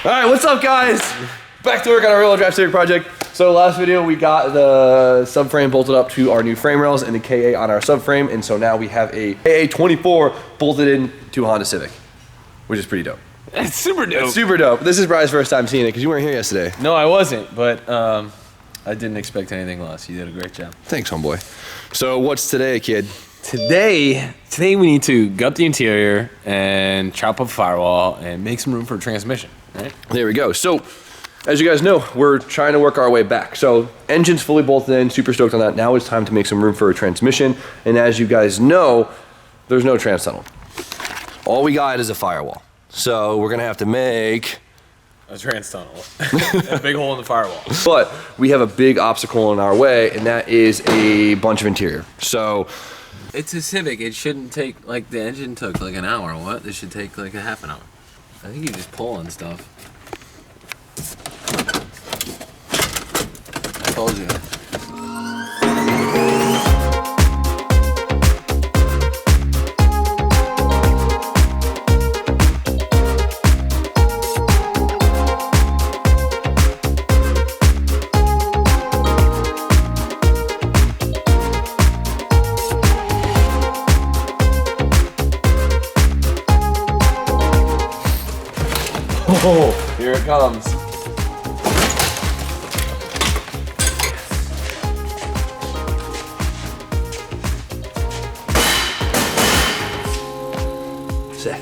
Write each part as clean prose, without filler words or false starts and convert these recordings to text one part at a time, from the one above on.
All right, what's up, guys? Back to work on our real drive Civic project. So last video we got the subframe bolted up to our new frame rails and the KA on our subframe, and so now we have a KA24 bolted in to a Honda Civic, which is pretty dope. It's super dope. It's super dope. This is Brian's first time seeing it because you weren't here yesterday. No, I wasn't, but I didn't expect anything less. You did a great job. Thanks, homeboy. So what's today, kid? Today we need to gut the interior and chop up a firewall and make some room for a transmission, right? There we go. So, as you guys know, we're trying to work our way back. So, engine's fully bolted in, super stoked on that. Now it's time to make some room for a transmission. And as you guys know, there's no trans tunnel. All we got is a firewall. So, we're gonna have to make a trans tunnel. A big hole in the firewall. But we have a big obstacle in our way, and that is a bunch of interior. So, it's a Civic. It shouldn't take, like, the engine took like an hour. What? This should take like a half an hour. I think you just pull on stuff. I told you. oh, here it comes. Sick.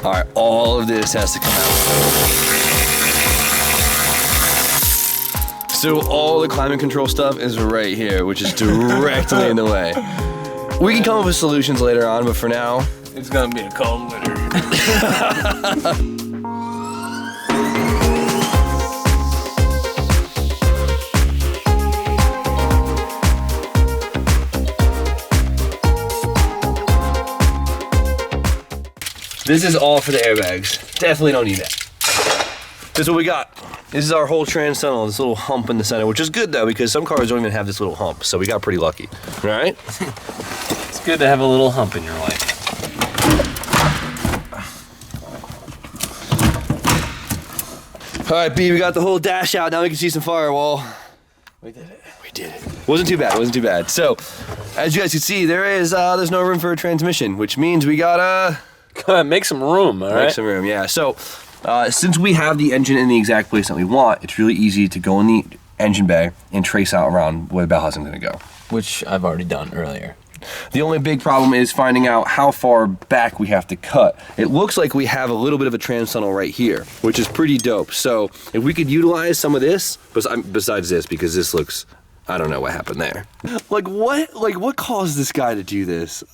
All right, all of this has to come out. So all the climate control stuff is right here, which is directly in the way. We can come up with solutions later on, but for now, it's gonna be a cold winter. This is all for the airbags. Definitely don't need that. This is what we got. This is our whole trans tunnel, this little hump in the center, which is good though, because some cars don't even have this little hump, so we got pretty lucky. All right? It's good to have a little hump in your life. All right, B, we got the whole dash out. Now we can see some firewall. We did it. We did it. Wasn't too bad, wasn't too bad. So, as you guys can see, there's no room for a transmission, which means we gotta make some room, all right? Make some room, yeah. So, since we have the engine in the exact place that we want, it's really easy to go in the engine bay and trace out around where the bell housing is gonna go. Which I've already done earlier. The only big problem is finding out how far back we have to cut. It looks like we have a little bit of a trans tunnel right here, which is pretty dope. So if we could utilize some of this, besides this, because this looks, I don't know what happened there. Like what caused this guy to do this?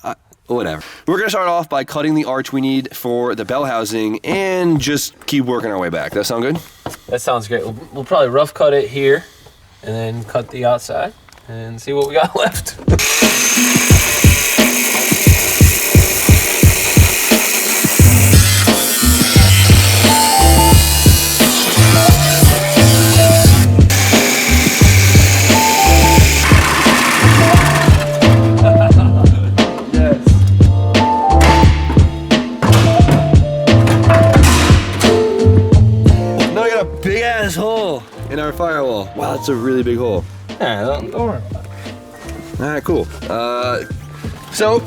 Whatever. We're gonna start off by cutting the arch we need for the bell housing and just keep working our way back. That sound good? That sounds great. We'll probably rough cut it here and then cut the outside and see what we got left. Hole in our firewall. Wow, that's a really big hole. Yeah, don't worry about it. All right, cool. So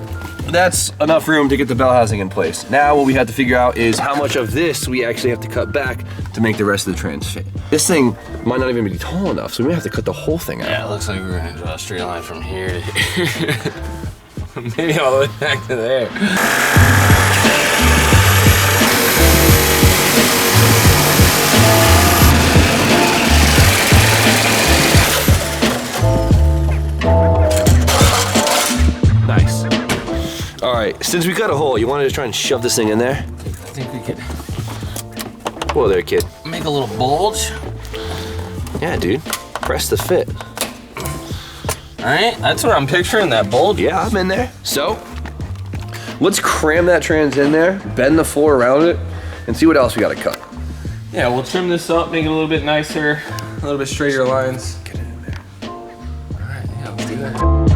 that's enough room to get the bell housing in place. Now what we have to figure out is how much of this we actually have to cut back to make the rest of the trans fit. This thing might not even be tall enough, so we may have to cut the whole thing out. Yeah, it looks like we're gonna draw a straight line from here to here. Maybe all the way back to there. All right, since we cut a hole, you want to just try and shove this thing in there? I think we could. Whoa there, kid. Make a little bulge. Yeah, dude. Press the fit. All right, that's what I'm picturing, that bulge. Yeah, I'm in there. So, let's cram that trans in there, bend the floor around it, and see what else we got to cut. Yeah, we'll trim this up, make it a little bit nicer, a little bit straighter lines. Get it in there. All right, yeah, let's do that.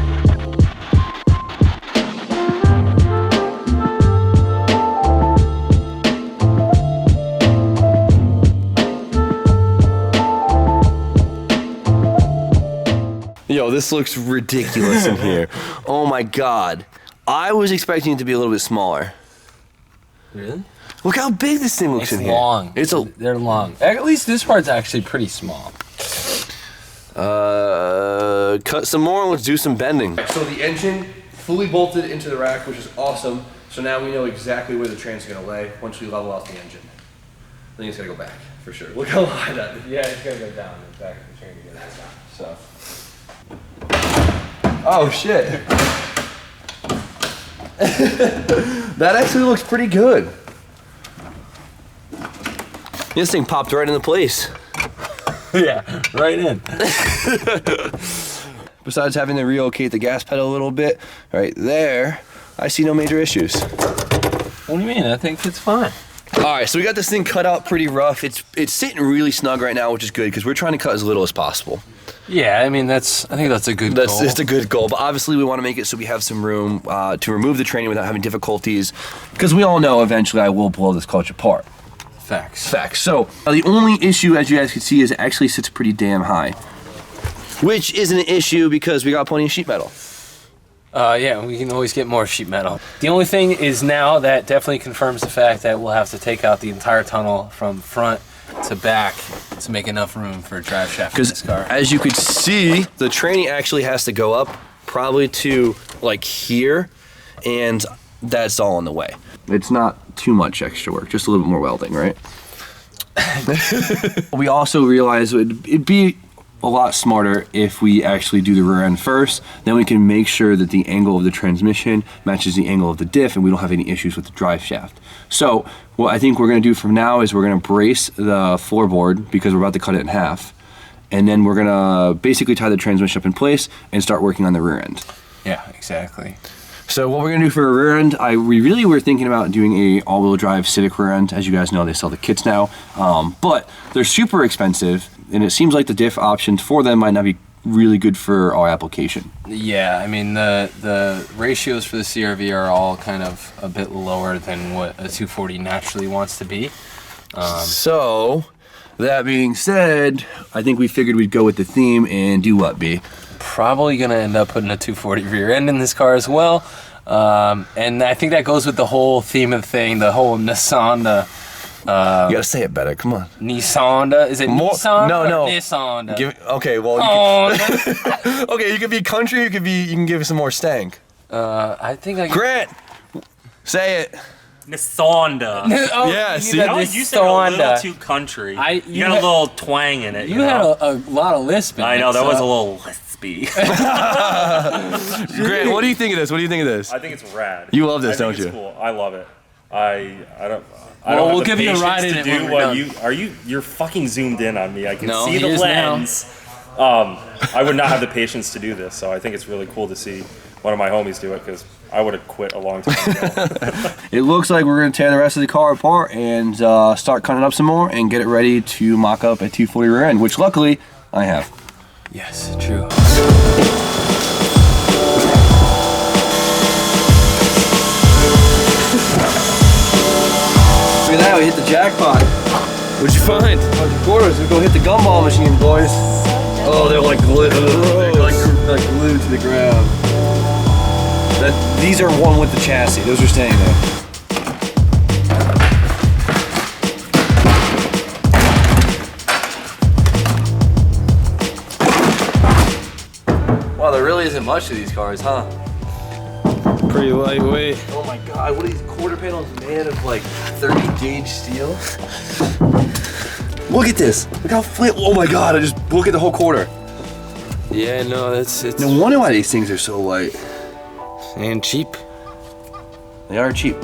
Yo, this looks ridiculous in here. Oh my God. I was expecting it to be a little bit smaller. Really? Look how big this thing looks in here. Long. They're long. At least this part's actually pretty small. Cut some more and let's do some bending. So the engine fully bolted into the rack, which is awesome. So now we know exactly where the tran's gonna lay once we level out the engine. I think it's gonna go back for sure. Look how high that is. Yeah, it's gonna go down in the back of the train to get that down. So. Oh shit. That actually looks pretty good. This thing popped right into place. Yeah, right in. Besides having to relocate the gas pedal a little bit, right there, I see no major issues. What do you mean? I think it's fine. All right, so we got this thing cut out pretty rough. It's sitting really snug right now, which is good because we're trying to cut as little as possible. Yeah, I mean I think that's a good goal. It's a good goal, but obviously we want to make it so we have some room to remove the training without having difficulties, because we all know eventually I will blow this clutch apart. Facts. So the only issue, as you guys can see, is it actually sits pretty damn high, which isn't an issue because we got plenty of sheet metal. Yeah, we can always get more sheet metal. The only thing is now that definitely confirms the fact that we'll have to take out the entire tunnel from front to back to make enough room for a drive shaft in this car. As you could see, the training actually has to go up probably to like here, and that's all in the way. It's not too much extra work, just a little bit more welding, right? We also realized it'd be a lot smarter if we actually do the rear end first. Then we can make sure that the angle of the transmission matches the angle of the diff and we don't have any issues with the drive shaft. So what I think we're gonna do from now is we're gonna brace the floorboard because we're about to cut it in half. And then we're gonna basically tie the transmission up in place and start working on the rear end. Yeah, exactly. So what we're gonna do for a rear end, we really were thinking about doing a all-wheel drive Civic rear end. As you guys know, they sell the kits now, but they're super expensive, and it seems like the diff options for them might not be really good for our application. Yeah, I mean the ratios for the CRV are all kind of a bit lower than what a 240 naturally wants to be. So that being said, I think we figured we'd go with the theme and do what, B? Probably gonna end up putting a 240 rear end in this car as well, and I think that goes with the whole theme of the thing, the whole Nissan. You gotta say it better. Come on. Nissan. Is it Nissan? No. Nissan. Okay, well. Okay, you can be country. You can give it some more stank. I think Grant, say it. Nisanda. Yeah, see? You said it a little too country. You got a little twang in it. You had a lot of lisp in it. I know, that was a little lispy. Grant, what do you think of this? I think it's rad. You love this, don't you? It's cool. I love it. I don't. We'll give you a ride in it when we're done. You're fucking zoomed in on me. I can No, see he the is lens. I would not have the patience to do this, so I think it's really cool to see one of my homies do it because I would have quit a long time ago. It looks like we're going to tear the rest of the car apart and start cutting up some more and get it ready to mock up a 240 rear end, which luckily I have. Yes, true. Look at that, we hit the jackpot. What'd you find? Bunch of quarters, we go hit the gumball machine, boys. Oh, they're like glued. They're like glued to the ground. These are one with the chassis. Those are staying there. Wow, there really isn't much to these cars, huh? Pretty lightweight. Oh my god, what are these quarter panels made of, like 30 gauge steel? Look at this. Look how flat. Oh my god, I just look at the whole quarter. Yeah, no, it's No wonder why these things are so light. and cheap. They are cheap.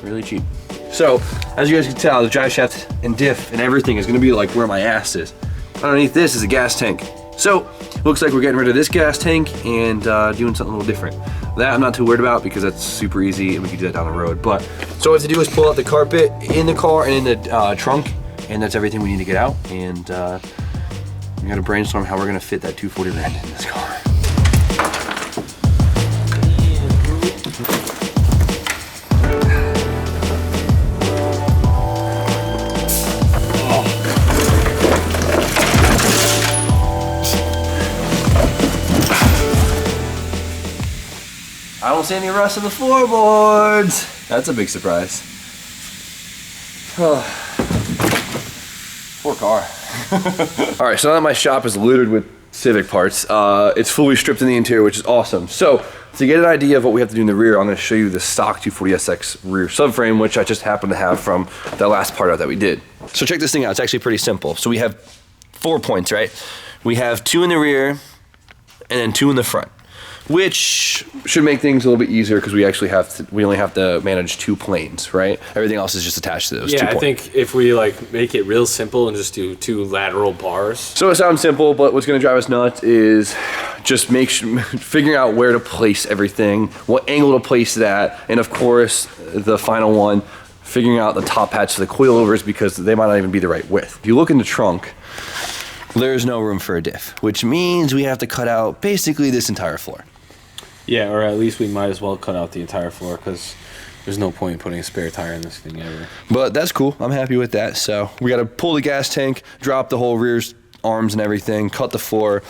Really cheap. So, as you guys can tell, the drive shaft and diff and everything is gonna be like where my ass is. Underneath this is a gas tank. So, looks like we're getting rid of this gas tank and doing something a little different. That I'm not too worried about because that's super easy and we can do that down the road. But, so what we have to do is pull out the carpet in the car and in the trunk, and that's everything we need to get out. And we gotta brainstorm how we're gonna fit that 240 Rand in this car. see any rust in the floorboards. That's a big surprise. Poor car. All right, so now that my shop is littered with Civic parts, it's fully stripped in the interior, which is awesome. So to get an idea of what we have to do in the rear, I'm going to show you the stock 240SX rear subframe, which I just happen to have from that last part out that we did. So check this thing out. It's actually pretty simple. So we have 4 points, right? We have 2 in the rear and then 2 in the front, which should make things a little bit easier because we only have to manage 2 planes, right? Everything else is just attached to those 2 points. Yeah, I think if we like make it real simple and just do 2 lateral bars. So it sounds simple, but what's gonna drive us nuts is just figuring out where to place everything, what angle to place that, and of course, the final one, figuring out the top hats of the coilovers because they might not even be the right width. If you look in the trunk, there's no room for a diff, which means we have to cut out basically this entire floor. Yeah, or at least we might as well cut out the entire floor because there's no point in putting a spare tire in this thing ever. But that's cool. I'm happy with that. So we got to pull the gas tank, drop the whole rear arms and everything, cut the floor,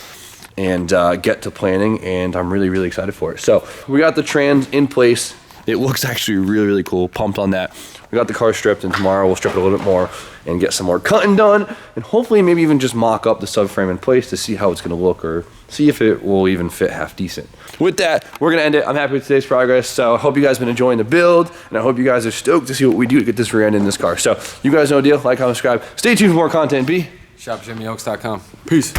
and get to planning. And I'm really, really excited for it. So we got the trans in place. It looks actually really, really cool. Pumped on that. We got the car stripped, and tomorrow we'll strip it a little bit more and get some more cutting done, and hopefully maybe even just mock up the subframe in place to see how it's going to look or see if it will even fit half decent. With that, we're going to end it. I'm happy with today's progress, so I hope you guys have been enjoying the build, and I hope you guys are stoked to see what we do to get this rear end in this car. So you guys know the deal. Like, comment, subscribe. Stay tuned for more content. B. ShopJimmyOaks.com. Peace.